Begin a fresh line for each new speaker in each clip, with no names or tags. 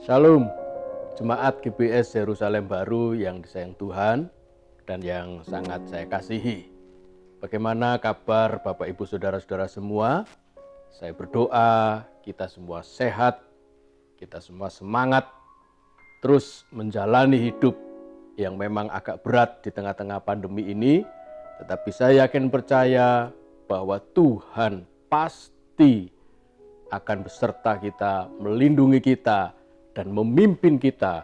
Shalom, Jemaat GBS Yerusalem Baru yang disayang Tuhan dan yang sangat saya kasihi. Bagaimana kabar Bapak Ibu Saudara-saudara semua? Saya berdoa kita semua sehat, kita semua semangat, terus menjalani hidup yang memang agak berat di tengah-tengah pandemi ini. Tetapi saya yakin percaya bahwa Tuhan pasti akan beserta kita, melindungi kita, dan memimpin kita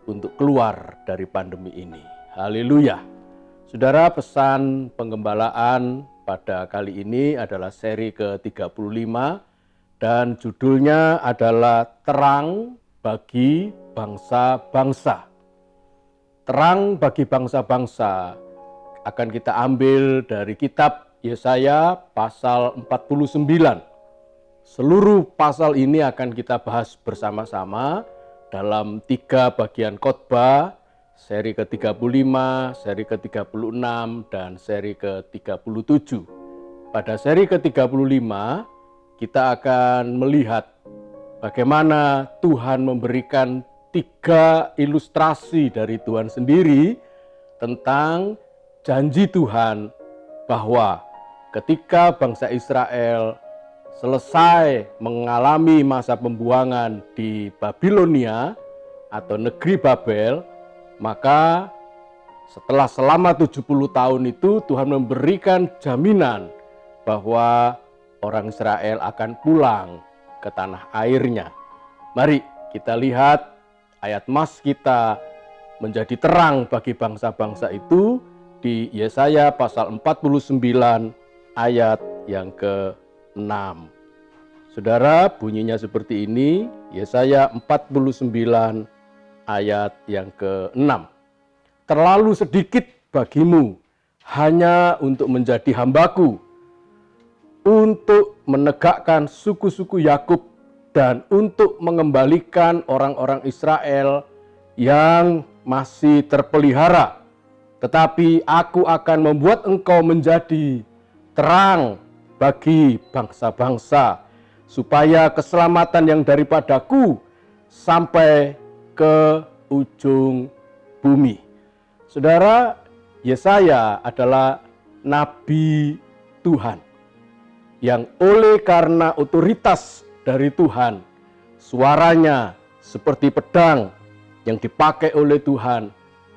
untuk keluar dari pandemi ini. Haleluya. Saudara, pesan penggembalaan pada kali ini adalah seri ke-35 dan judulnya adalah Terang bagi Bangsa-Bangsa. Terang bagi bangsa-bangsa akan kita ambil dari kitab Yesaya pasal 49. Seluruh pasal ini akan kita bahas bersama-sama dalam 3 bagian khotbah, seri ke-35, seri ke-36, dan seri ke-37. Pada seri ke-35, kita akan melihat bagaimana Tuhan memberikan 3 ilustrasi dari Tuhan sendiri tentang janji Tuhan bahwa ketika bangsa Israel selesai mengalami masa pembuangan di Babilonia atau negeri Babel, maka selama 70 tahun itu Tuhan memberikan jaminan bahwa orang Israel akan pulang ke tanah airnya. Mari kita lihat ayat mas kita menjadi terang bagi bangsa-bangsa itu di Yesaya pasal 49 ayat yang ke-6. Saudara, bunyinya seperti ini, Yesaya 49 ayat yang ke-6. Terlalu sedikit bagimu hanya untuk menjadi hambaku, untuk menegakkan suku-suku Yakub dan untuk mengembalikan orang-orang Israel yang masih terpelihara. Tetapi aku akan membuat engkau menjadi terang bagi bangsa-bangsa, supaya keselamatan yang daripadaku sampai ke ujung bumi. Saudara, Yesaya adalah nabi Tuhan yang oleh karena otoritas dari Tuhan, suaranya seperti pedang yang dipakai oleh Tuhan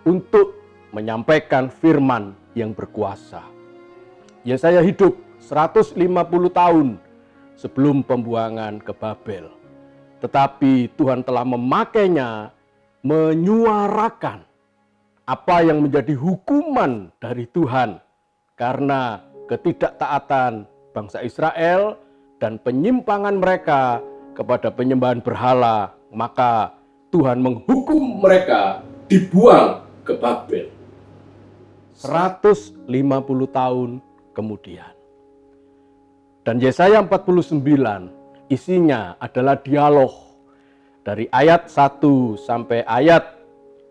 untuk menyampaikan firman yang berkuasa. Yesaya hidup 150 tahun sebelum pembuangan ke Babel. Tetapi Tuhan telah memakainya menyuarakan apa yang menjadi hukuman dari Tuhan karena ketidaktaatan bangsa Israel dan penyimpangan mereka kepada penyembahan berhala. Maka Tuhan menghukum mereka dibuang ke Babel. 150 tahun kemudian. Dan Yesaya 49 isinya adalah dialog dari ayat 1 sampai ayat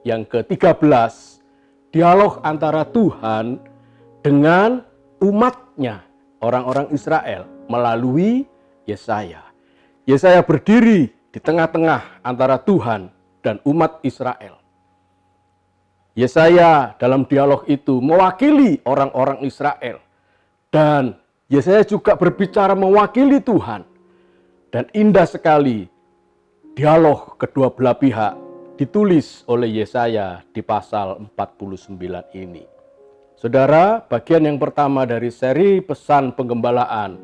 yang ke-13. Dialog antara Tuhan dengan umatnya, orang-orang Israel melalui Yesaya. Yesaya berdiri di tengah-tengah antara Tuhan dan umat Israel. Yesaya dalam dialog itu mewakili orang-orang Israel dan Yesaya juga berbicara mewakili Tuhan. Dan indah sekali dialog kedua belah pihak ditulis oleh Yesaya di pasal 49 ini. Saudara, bagian yang pertama dari seri pesan penggembalaan,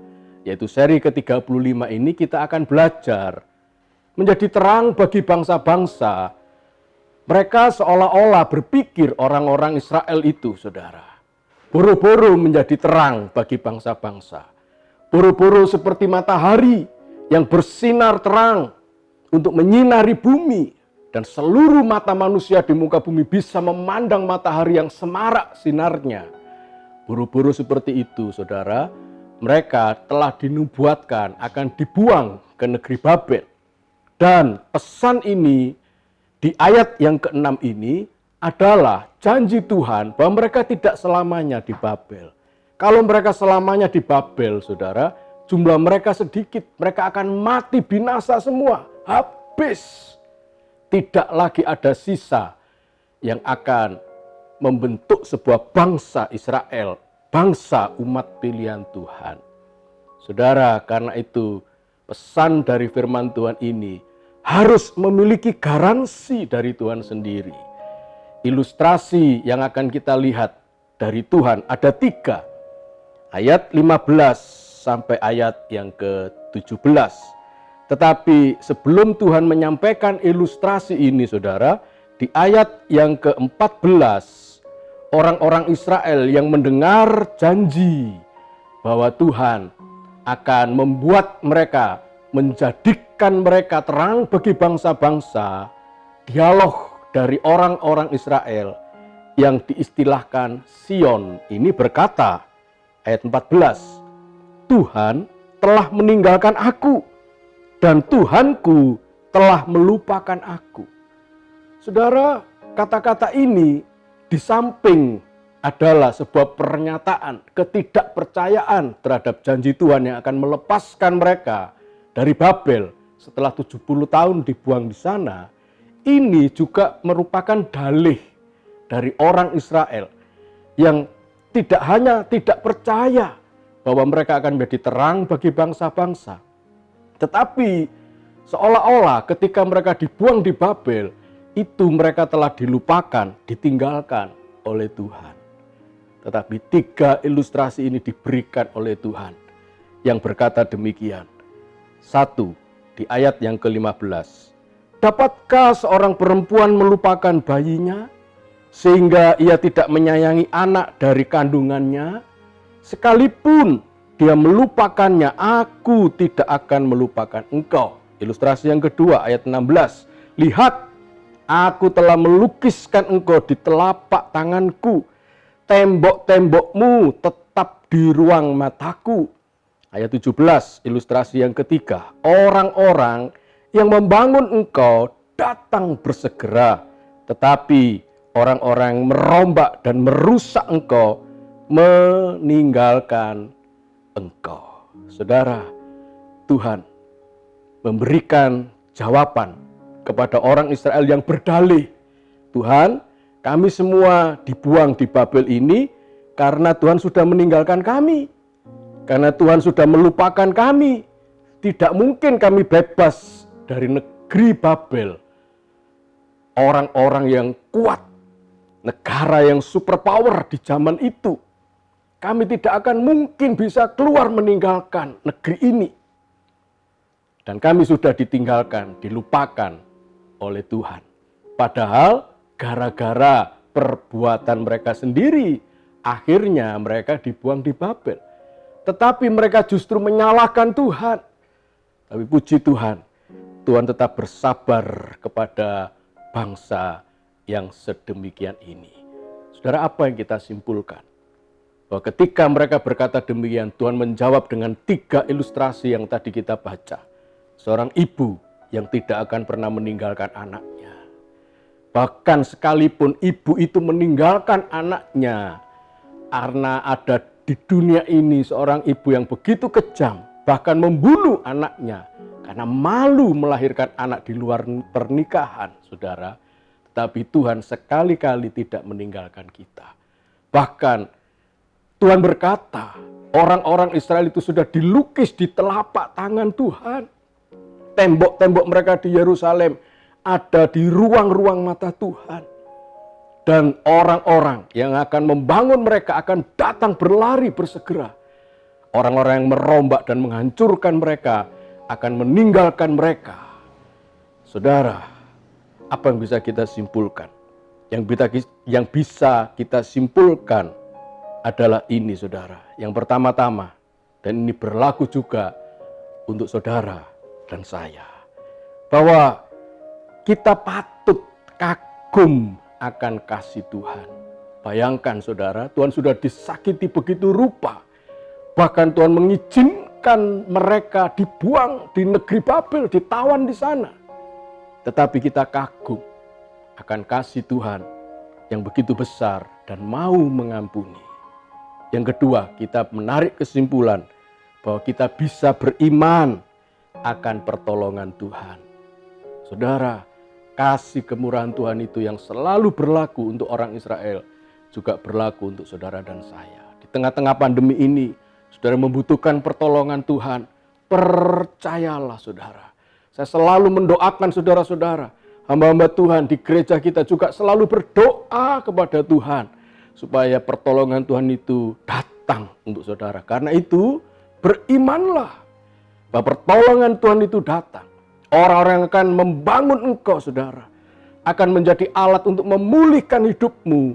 yaitu seri ke-35 ini, kita akan belajar menjadi terang bagi bangsa-bangsa. Mereka seolah-olah berpikir orang-orang Israel itu, saudara, boro-boro menjadi terang bagi bangsa-bangsa. Boro-boro seperti matahari yang bersinar terang untuk menyinari bumi. Dan seluruh mata manusia di muka bumi bisa memandang matahari yang semarak sinarnya. Boro-boro seperti itu, saudara, mereka telah dinubuatkan akan dibuang ke negeri Babel. Dan pesan ini di ayat yang ke-6 ini adalah janji Tuhan bahwa mereka tidak selamanya di Babel. Kalau mereka selamanya di Babel, saudara, jumlah mereka sedikit. Mereka akan mati binasa semua, habis. tidak lagi ada sisa yang akan membentuk sebuah bangsa Israel, bangsa umat pilihan Tuhan. Saudara, karena itu pesan dari firman Tuhan ini harus memiliki garansi dari Tuhan sendiri. Ilustrasi yang akan kita lihat dari Tuhan ada 3. Ayat 15 sampai ayat yang ke-17. Tetapi sebelum Tuhan menyampaikan ilustrasi ini, saudara, di ayat yang ke-14, orang-orang Israel yang mendengar janji bahwa Tuhan akan membuat mereka, menjadikan mereka terang bagi bangsa-bangsa, dialog dari orang-orang Israel yang diistilahkan Sion ini berkata, ayat 14, Tuhan telah meninggalkan aku, dan Tuhanku telah melupakan aku. Saudara, kata-kata ini di samping adalah sebuah pernyataan ketidakpercayaan terhadap janji Tuhan yang akan melepaskan mereka dari Babel setelah 70 tahun dibuang di sana. Ini juga merupakan dalih dari orang Israel yang tidak hanya tidak percaya bahwa mereka akan menjadi terang bagi bangsa-bangsa, tetapi seolah-olah ketika mereka dibuang di Babel, itu mereka telah dilupakan, ditinggalkan oleh Tuhan. Tetapi 3 ilustrasi ini diberikan oleh Tuhan yang berkata demikian. 1, di ayat yang ke-15. Dapatkah seorang perempuan melupakan bayinya sehingga ia tidak menyayangi anak dari kandungannya? Sekalipun dia melupakannya, aku tidak akan melupakan engkau. Ilustrasi yang kedua, ayat 16. Lihat, aku telah melukiskan engkau di telapak tanganku. Tembok-tembokmu tetap di ruang mataku. Ayat 17, ilustrasi yang ketiga. Orang-orang yang membangun engkau datang bersegera, tetapi orang-orang yang merombak dan merusak engkau meninggalkan engkau. Saudara, Tuhan memberikan jawaban kepada orang Israel yang berdalih. Tuhan, kami semua dibuang di Babel ini karena Tuhan sudah meninggalkan kami. Karena Tuhan sudah melupakan kami. Tidak mungkin kami bebas dari negeri Babel. Orang-orang yang kuat, negara yang superpower di zaman itu. Kami tidak akan mungkin bisa keluar meninggalkan negeri ini. Dan kami sudah ditinggalkan, dilupakan oleh Tuhan. Padahal gara-gara perbuatan mereka sendiri, akhirnya mereka dibuang di Babel. Tetapi mereka justru menyalahkan Tuhan. Tapi puji Tuhan, Tuhan tetap bersabar kepada bangsa yang sedemikian ini. Saudara, apa yang kita simpulkan? Bahwa ketika mereka berkata demikian, Tuhan menjawab dengan 3 ilustrasi yang tadi kita baca. Seorang ibu yang tidak akan pernah meninggalkan anaknya. Bahkan sekalipun ibu itu meninggalkan anaknya, karena ada di dunia ini seorang ibu yang begitu kejam, bahkan membunuh anaknya, karena malu melahirkan anak di luar pernikahan, saudara. Tetapi Tuhan sekali-kali tidak meninggalkan kita. Bahkan Tuhan berkata, orang-orang Israel itu sudah dilukis di telapak tangan Tuhan. Tembok-tembok mereka di Yerusalem ada di ruang-ruang mata Tuhan. Dan orang-orang yang akan membangun mereka akan datang berlari bersegera. Orang-orang yang merombak dan menghancurkan mereka akan meninggalkan mereka. Saudara, apa yang bisa kita simpulkan? Yang bisa kita simpulkan adalah ini, saudara. Yang pertama-tama, dan ini berlaku juga untuk saudara dan saya, bahwa kita patut kagum akan kasih Tuhan. Bayangkan, saudara, Tuhan sudah disakiti begitu rupa. Bahkan Tuhan mengizinkan mereka dibuang di negeri Babel, ditawan di sana. Tetapi kita kagum akan kasih Tuhan yang begitu besar dan mau mengampuni. Yang kedua, kita menarik kesimpulan bahwa kita bisa beriman akan pertolongan Tuhan. Saudara, kasih kemurahan Tuhan itu yang selalu berlaku untuk orang Israel juga berlaku untuk saudara dan saya. Di tengah-tengah pandemi ini, saudara membutuhkan pertolongan Tuhan. Percayalah saudara. Saya selalu mendoakan saudara-saudara, hamba-hamba Tuhan di gereja kita juga selalu berdoa kepada Tuhan supaya pertolongan Tuhan itu datang untuk saudara. Karena itu berimanlah bahwa pertolongan Tuhan itu datang. Orang-orang yang akan membangun engkau saudara, akan menjadi alat untuk memulihkan hidupmu,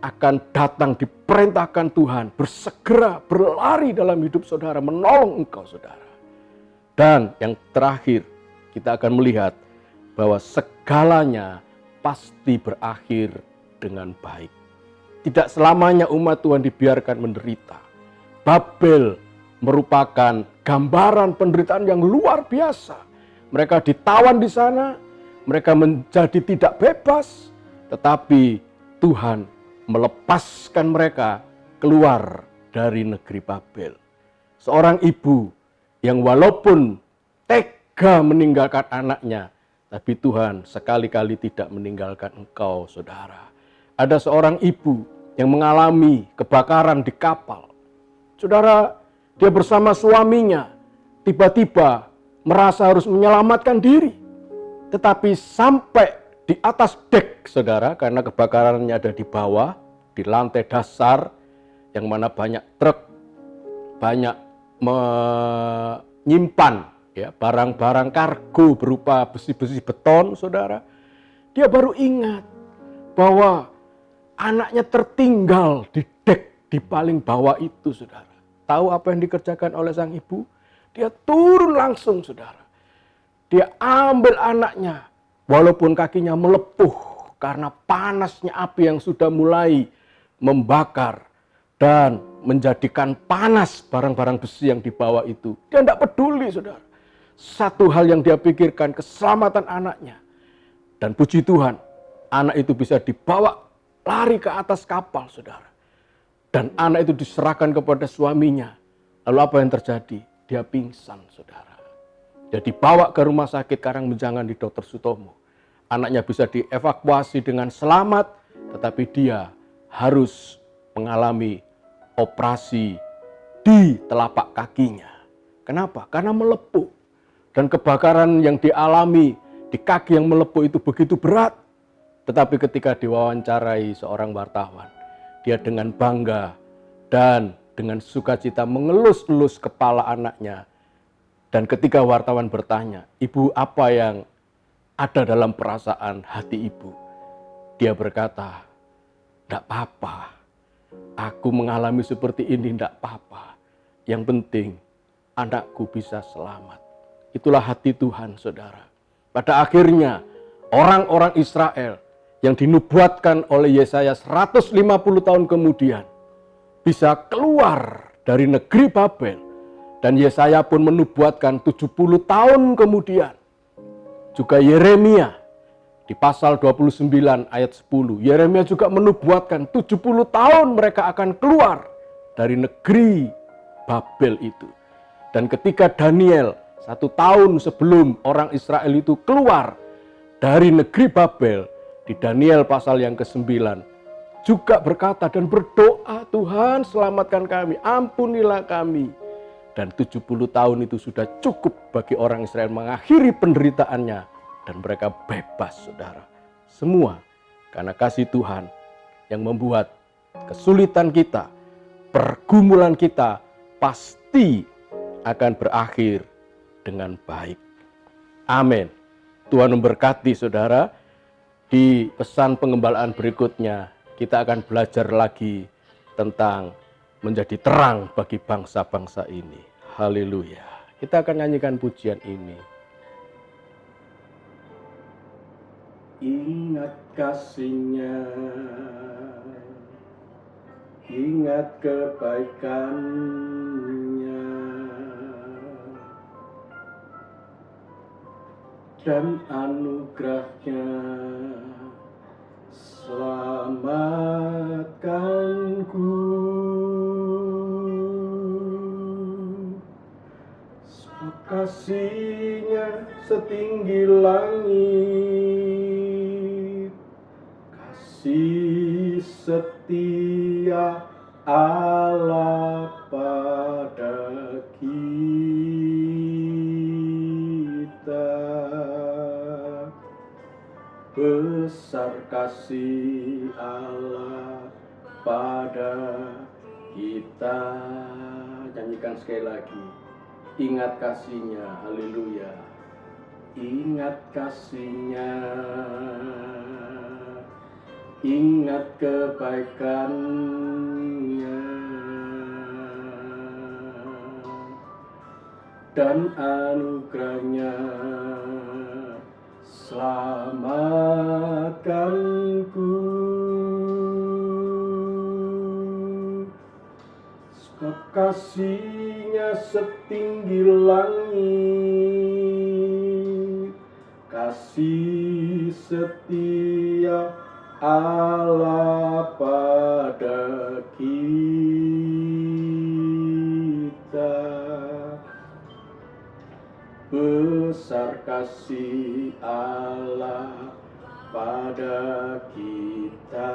akan datang diperintahkan Tuhan, bersegera berlari dalam hidup saudara, menolong engkau saudara. Dan yang terakhir, kita akan melihat bahwa segalanya pasti berakhir dengan baik. Tidak selamanya umat Tuhan dibiarkan menderita. Babel merupakan gambaran penderitaan yang luar biasa. Mereka ditawan di sana, mereka menjadi tidak bebas, tetapi Tuhan melepaskan mereka keluar dari negeri Babel. Seorang ibu yang walaupun tega meninggalkan anaknya, tapi Tuhan sekali-kali tidak meninggalkan engkau, saudara. Ada seorang ibu yang mengalami kebakaran di kapal. Saudara, dia bersama suaminya, tiba-tiba merasa harus menyelamatkan diri. Tetapi sampai di atas dek, saudara, karena kebakarannya ada di bawah, di lantai dasar, yang mana banyak truk, banyak menyimpan ya, barang-barang kargo berupa besi-besi beton, saudara. Dia baru ingat bahwa anaknya tertinggal di dek di paling bawah itu, saudara. Tahu apa yang dikerjakan oleh sang ibu? Dia turun langsung, saudara. Dia ambil anaknya, walaupun kakinya melepuh karena panasnya api yang sudah mulai membakar dan menjadikan panas barang-barang besi yang dibawa itu. Dia tidak peduli, saudara. Satu hal yang dia pikirkan, keselamatan anaknya. Dan puji Tuhan, anak itu bisa dibawa lari ke atas kapal, saudara. Dan anak itu diserahkan kepada suaminya. Lalu apa yang terjadi? Dia pingsan, saudara. Dia dibawa ke rumah sakit Karangmenjangan di Dr. Sutomo. Anaknya bisa dievakuasi dengan selamat, tetapi dia harus mengalami operasi di telapak kakinya. Kenapa? Karena melepuh. Dan kebakaran yang dialami di kaki yang melepuh itu begitu berat. Tetapi ketika diwawancarai seorang wartawan, dia dengan bangga dan dengan sukacita mengelus-elus kepala anaknya. Dan ketika wartawan bertanya, "Ibu, apa yang ada dalam perasaan hati ibu?" Dia berkata, "Tidak apa-apa. Aku mengalami seperti ini, tidak apa-apa. Yang penting anakku bisa selamat." Itulah hati Tuhan, saudara. Pada akhirnya orang-orang Israel yang dinubuatkan oleh Yesaya 150 tahun kemudian bisa keluar dari negeri Babel. Dan Yesaya pun menubuatkan 70 tahun kemudian. Juga Yeremia di pasal 29 ayat 10. Yeremia juga menubuatkan 70 tahun mereka akan keluar dari negeri Babel itu. Dan ketika Daniel 1 tahun sebelum orang Israel itu keluar dari negeri Babel, di Daniel pasal yang ke-9, juga berkata dan berdoa, "Tuhan selamatkan kami, ampunilah kami." Dan 70 tahun itu sudah cukup bagi orang Israel mengakhiri penderitaannya. Dan mereka bebas, saudara. Semua karena kasih Tuhan yang membuat kesulitan kita, pergumulan kita pasti akan berakhir dengan baik. Amin. Tuhan memberkati, saudara. Di pesan pengembalaan berikutnya, kita akan belajar lagi tentang menjadi terang bagi bangsa-bangsa ini. Haleluya. Kita akan nyanyikan pujian ini. Ingat kasih-Nya, ingat kebaikan-Nya, dan anugerah-Nya. Selamatkanku, kasih-Nya setinggi langit, kasih setia Allah pada kita. Besar kasih Allah pada kita. Nyanyikan sekali lagi. Ingat kasih-Nya, haleluya. Ingat kasih-Nya, ingat kebaikan-Nya, dan anugerah-Nya selamatkanku. Sebab kasih-Nya setinggi langit, kasih setia Allah pada kita. Besar kasih Allah pada kita.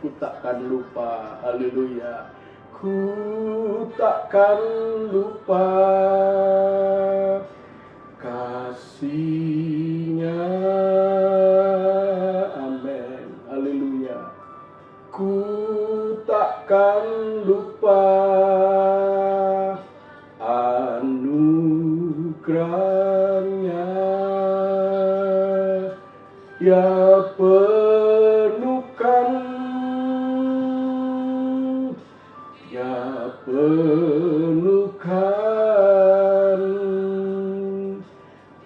Ku takkan lupa, haleluya. Ku takkan lupa kasih-Nya, amin, haleluya. Ku takkan lupa anugerah-Nya, ya penuhkan, ya penuhkan,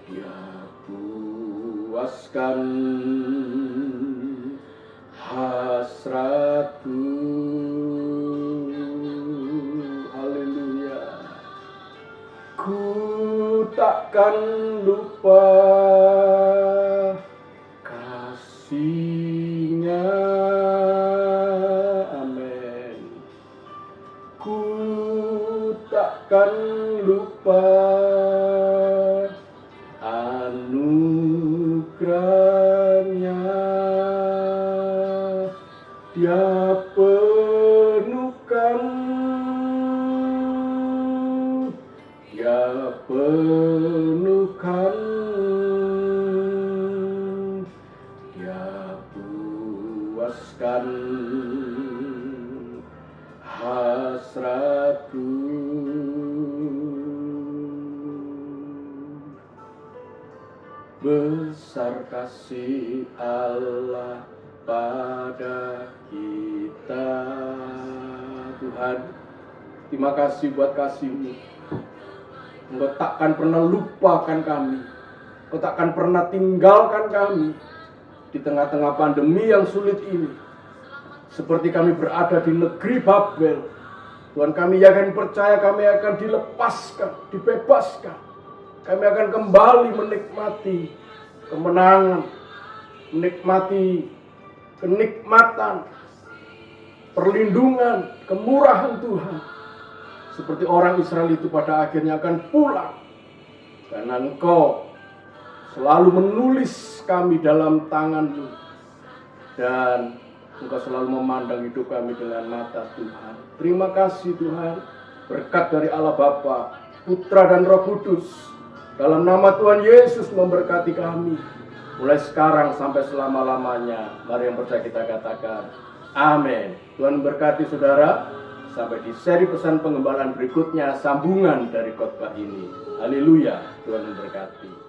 ya puaskan hasratku, haleluya. Ku takkan lupa kasih-Nya, amin. Ku takkan lupa anugerah-Nya, Dia penuhkan, Dia penuhkan, Dia puaskan hasratku. Besar kasih Allah pada kita. Tuhan, terima kasih buat kasih-Mu. Engkau takkan pernah lupakan kami. Engkau takkan pernah tinggalkan kami di tengah-tengah pandemi yang sulit ini. Seperti kami berada di negeri Babel, Tuhan, kami yakin percaya kami akan dilepaskan, dibebaskan. Kami akan kembali menikmati kemenangan, menikmati kenikmatan, perlindungan, kemurahan Tuhan. Seperti orang Israel itu pada akhirnya akan pulang. Karena Engkau selalu menulis kami dalam tangan-Mu. Dan Engkau selalu memandang hidup kami dengan mata Tuhan. Terima kasih Tuhan. Berkat dari Allah Bapa, Putra dan Roh Kudus. Dalam nama Tuhan Yesus memberkati kami. Mulai sekarang sampai selama-lamanya. Mari yang percaya kita katakan amin. Tuhan memberkati saudara. Sampai di seri pesan pengembalaan berikutnya, sambungan dari khotbah ini. Haleluya. Tuhan memberkati.